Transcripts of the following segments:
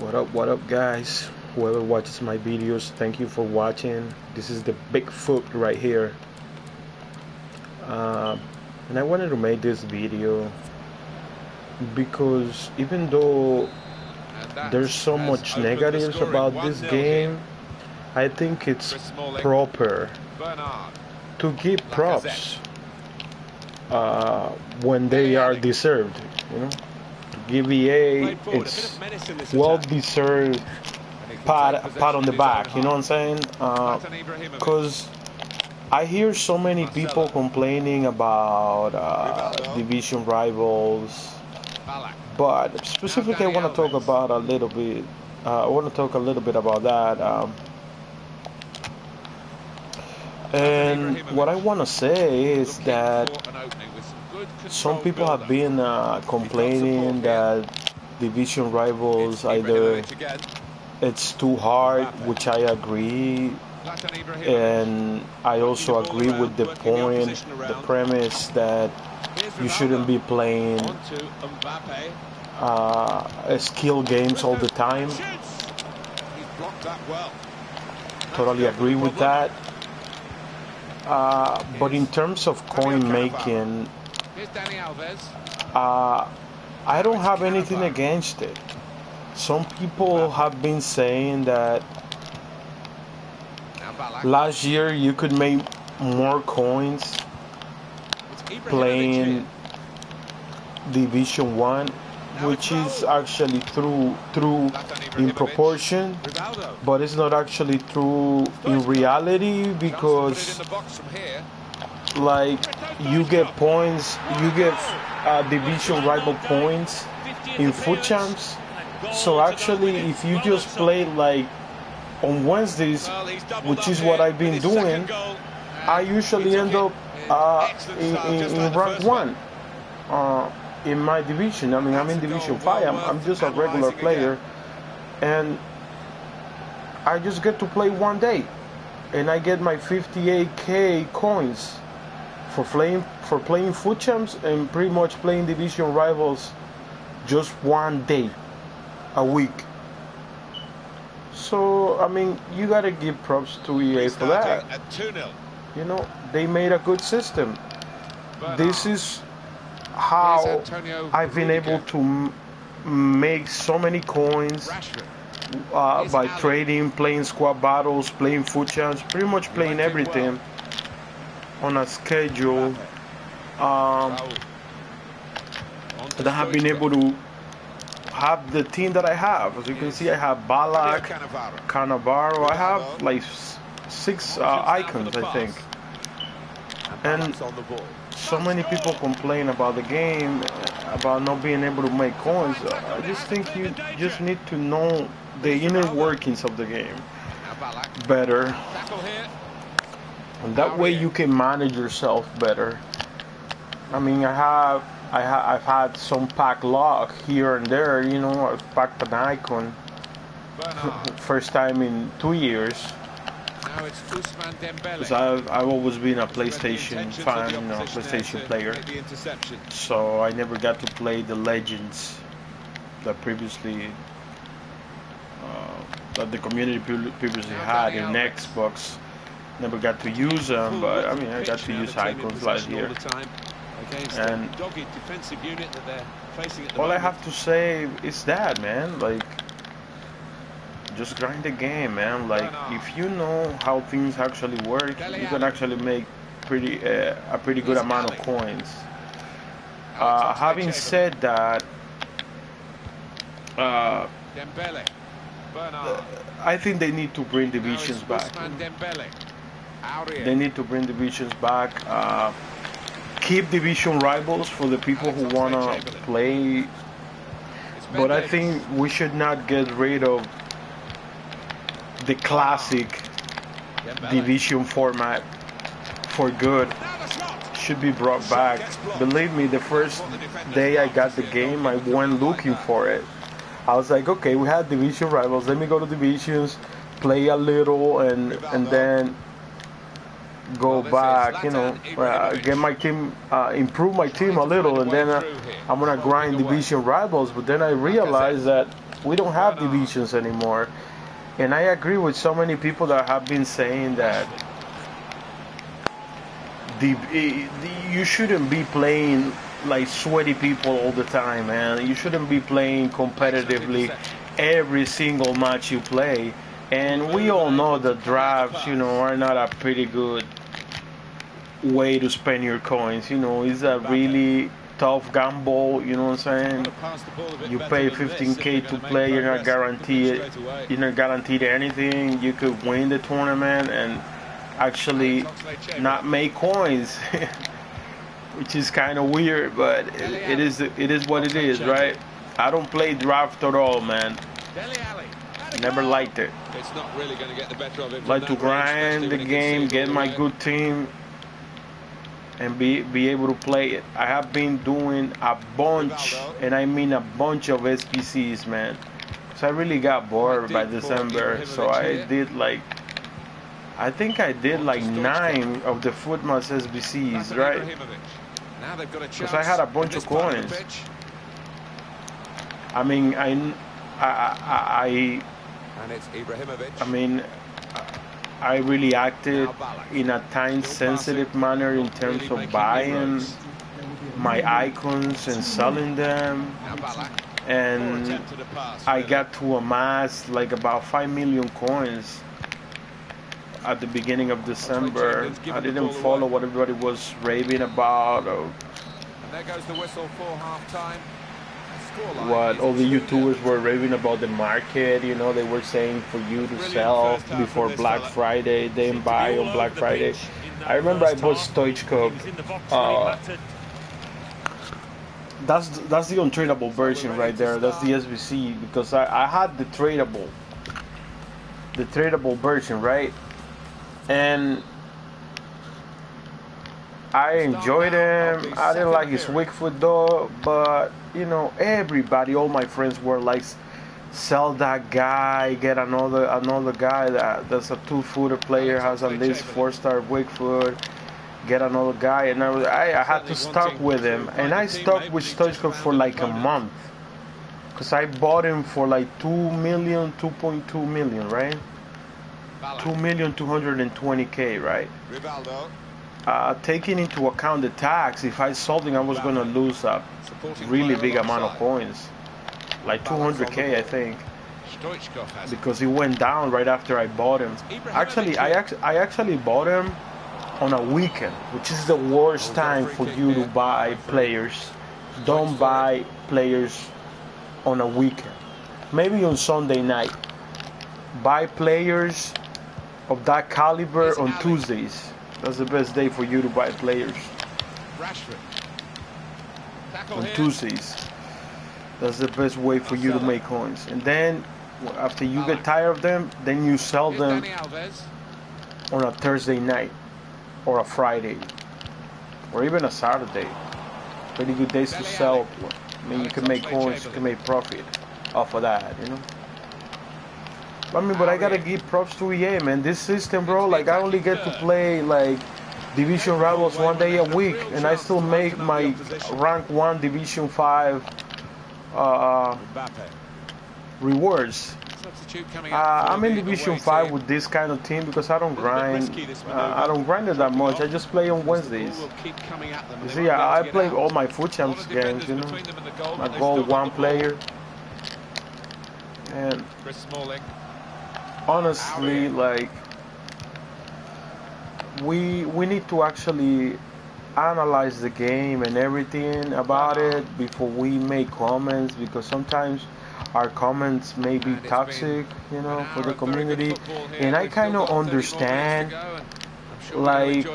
What up, guys? Whoever watches my videos, thank you for watching. This is the Bigfoot right here. Uh, and I wanted to make this video because even though there's so much negatives about this game, I think it's proper to give props when they are deserved. You know, to give EA it's well deserved pat on the back. You know what I'm saying? Because I hear so many people complaining about division rivals, but specifically I want to talk about a little bit. I want to talk a little bit about that. And what I want to say is that some people have been complaining that division rivals either it's too hard, which I agree, and I also agree with the point, the premise that you shouldn't be playing skill games all the time. Totally agree with that. But in terms of coin making, I don't have anything against it. Some people have been saying that last year you could make more coins playing Division 1, which is actually true in proportion, but it's not actually true in reality, because like you get points, you get division rival points in foot champs. So actually, if you just play like on Wednesdays, which is what I've been doing, I usually end up in rank 1 in my division. I mean, I'm in Division 5. I'm just a regular player, and I just get to play one day, and I get my 58k coins for playing foot champs and pretty much playing division rivals just one day a week. So I mean, you gotta give props to EA for that. You know, they made a good system. This is how I've been able to make so many coins by trading, playing squad battles, playing foot champs, pretty much playing everything on a schedule that I have been able to have the team that I have. As you can see, I have Balak, Cannavaro. I have like 6 icons, I think. And so many people complain about the game, about not being able to make coins. I just think you just need to know the inner workings of the game better, and that way you can manage yourself better. I mean, I've had some pack luck here and there. You know, I've packed an icon first time in 2 years. Because I've always been a PlayStation fan, you know, PlayStation player. So I never got to play the Legends that previously that the community previously had in Xbox. Never got to use them, but I mean, I got to use icons last year. And all I have to say is that, man, like, just grind the game, man. Like, if you know how things actually work, you can actually make a pretty good amount of coins. Having said that, I think they need to bring divisions back. They need to bring divisions back. Keep division rivals for the people who wanna play, but I think we should not get rid of the classic division format for good. Should be brought back. Believe me, the first day I got the game, I went looking for it. I was like, okay, we had division rivals, let me go to divisions, play a little, and then go back, you know, get my team, improve my team a little, and then I'm gonna grind division rivals. But then I realized that We don't have divisions anymore. And I agree with so many people that have been saying that you shouldn't be playing like sweaty people all the time, man. You shouldn't be playing competitively every single match you play. And we all know that drafts, are not a pretty good way to spend your coins. It's a really tough gamble. You know what I'm saying? You pay 15K to play. You're not guaranteed. You're not guaranteed anything. You could win the tournament and actually not make coins, which is kind of weird, but it is what it is, right? I don't play draft at all, man. Never liked it. It's not really going to get the better of it. Like to grind the game, get my good team, and be able to play it. I have been doing a bunch, and I mean a bunch of SBCs, man. So I really got bored by December, so I did like, I think I did like 9 of the Footmas SBCs, right? Because I had a bunch of coins. I mean, I mean, I really acted in a time-sensitive manner in terms of buying my icons and selling them. And I got to amass like about 5 million coins at the beginning of December. I didn't follow what everybody was raving about, or what all the YouTubers were raving about the market. They were saying for you to sell before Black Friday, then buy on Black Friday. I remember I bought Stoichkov. That's the untradeable version right there. That's the SBC, because I had the tradable version, right? And I enjoyed him. I didn't like his weak foot though, but everybody, all my friends were like, sell that guy, get another guy that's a 2-footer player, has at least 4-star weak foot, get another guy. And I had to stuck with him, and I stuck with Stoichkov for like a month, because I bought him for like 2.2 million, right? 2,220,000, right? Taking into account the tax, if I sold him, I was gonna lose a really big amount of coins, like 200K, I think, because he went down right after I bought him. Actually, I actually bought him on a weekend, which is the worst time for you to buy players. Don't buy players on a weekend. Maybe on Sunday night. Buy players of that caliber on Tuesdays. That's the best day for you to buy players. On Tuesdays. That's the best way for you to make coins. And then, after you get tired of them, then you sell them on a Thursday night, or a Friday, or even a Saturday. Pretty good days to sell. I mean, you can make coins, you can make profit off of that, but I gotta give props to EA, man. This system, bro, like, I only get to play like Division Rivals 1 day a week, and I still make my rank 1 Division 5 rewards. I'm in Division 5 with this kind of team because I don't grind. I don't grind it that much. I just play on Wednesdays. You see, I play all my Foot Champs games, I go 1 player. And honestly, like, we need to actually analyze the game and everything about it before we make comments, because sometimes our comments may be toxic, for the community. And I kind of understand, like,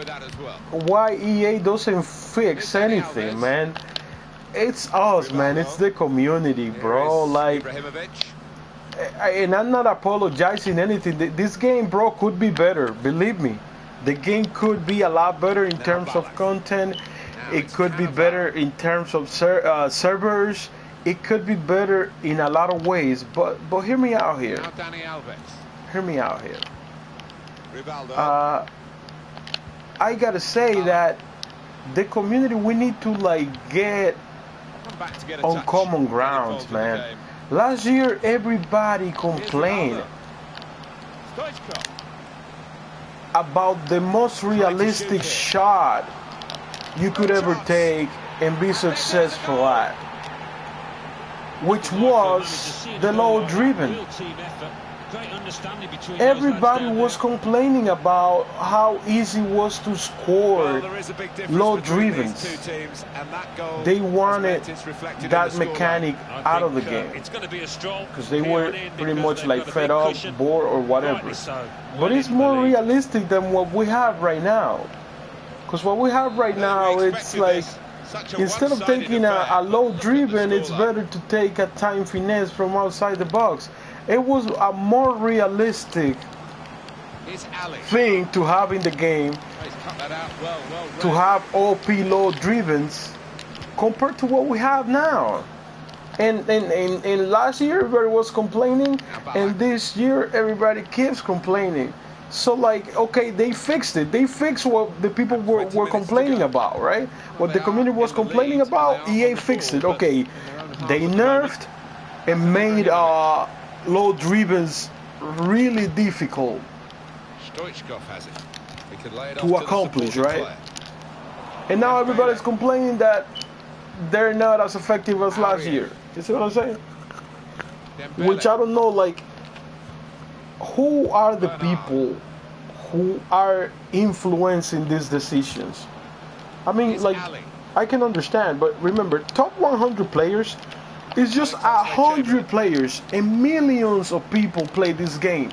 why EA doesn't fix anything, man. It's us, man. It's the community, bro. Like, and I'm not apologizing anything. This game, bro, could be better. Believe me. The game could be a lot better in terms of content. It could be better in terms of servers. It could be better in a lot of ways. But hear me out here. Hear me out here. I gotta say that the community, we need to like get on common grounds, man. Last year, everybody complained about the most realistic shot you could ever take and be successful at, which was the low driven. Everybody was complaining about how easy it was to score low drivens. They wanted that mechanic out of the game because they were pretty much like fed up, bored, or whatever. But it's more realistic than what we have right now. Because what we have right now, it's like instead of taking a low driven, it's better to take a time finesse from outside the box. It was a more realistic thing to have in the game, to have OP low drivens compared to what we have now. And last year everybody was complaining, and this year everybody keeps complaining. So like, okay, they fixed it. They fixed what the people were complaining about, right? What the community was complaining about, EA fixed it. Okay, they nerfed and made low drivens really difficult to accomplish, right? And now everybody's complaining that they're not as effective as last year. You see what I'm saying? Which I don't know, like, who are the people who are influencing these decisions? I mean, like, I can understand, but remember, top 100 players is just 100 players, and millions of people play this game.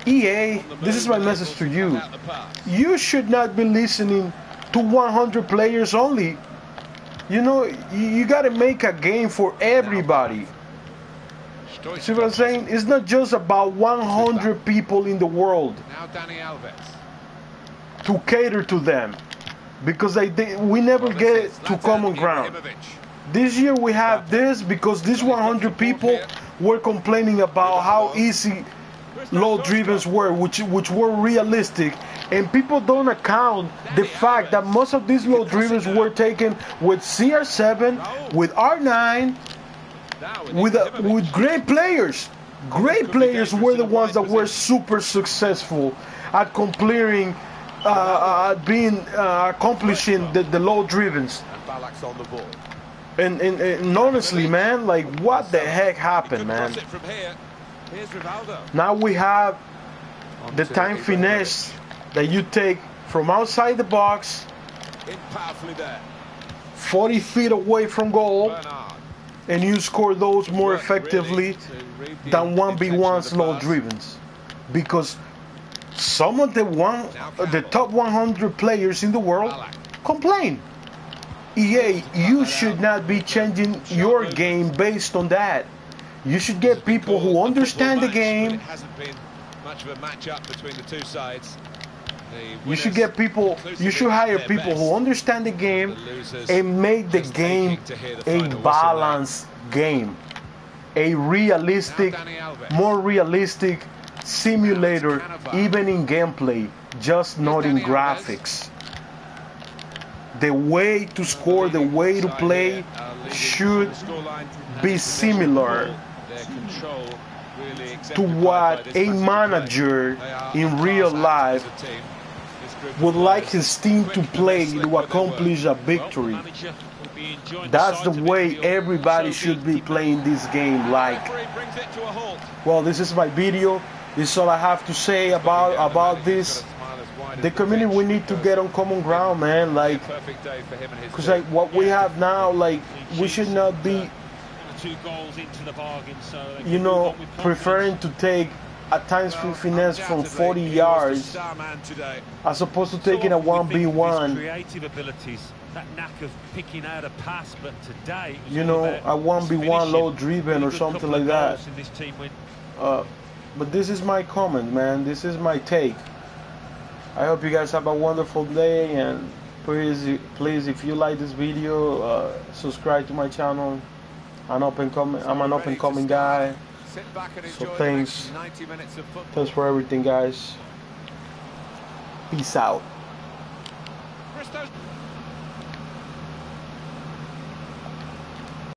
EA, this is my message to you. You should not be listening to 100 players only. You know, you got to make a game for everybody. See what I'm saying? It's not just about 100 people in the world to cater to them, because we never get to common ground. This year we have this because these 100 people were complaining about how easy low drivens were, which were realistic, and people don't account the fact that most of these low drivens were taken with CR7, with R9, with great players. Great players were the ones that were super successful at accomplishing the low drivens. And honestly, man, like, what the heck happened, man? Now we have the time finesse that you take from outside the box, 40 feet away from goal, and you score those more effectively than 1v1 low drivens. Because some of the top 100 players in the world complain. EA, you should not be changing your game based on that. You should get people who understand the game. You should get people, you should hire people who understand the game and make the game a balanced game. A realistic, more realistic simulator, even in gameplay, just not in graphics. The way to score, the way to play should be similar to what a manager in real life would like his team to play to accomplish a victory. That's the way everybody should be playing this game like. Well, this is my video. This is all I have to say about this. The community, we need to get on common ground, man. Like, because like what we have now, like, we should not be, you know, preferring to take a times finesse from 40 yards as opposed to taking a 1v1. You know, a 1v1 low driven or something like that. But this is my comment, man. This is my take. I hope you guys have a wonderful day, and please if you like this video, subscribe to my channel. I'm an up and coming guy. So thanks for everything, guys. Peace out.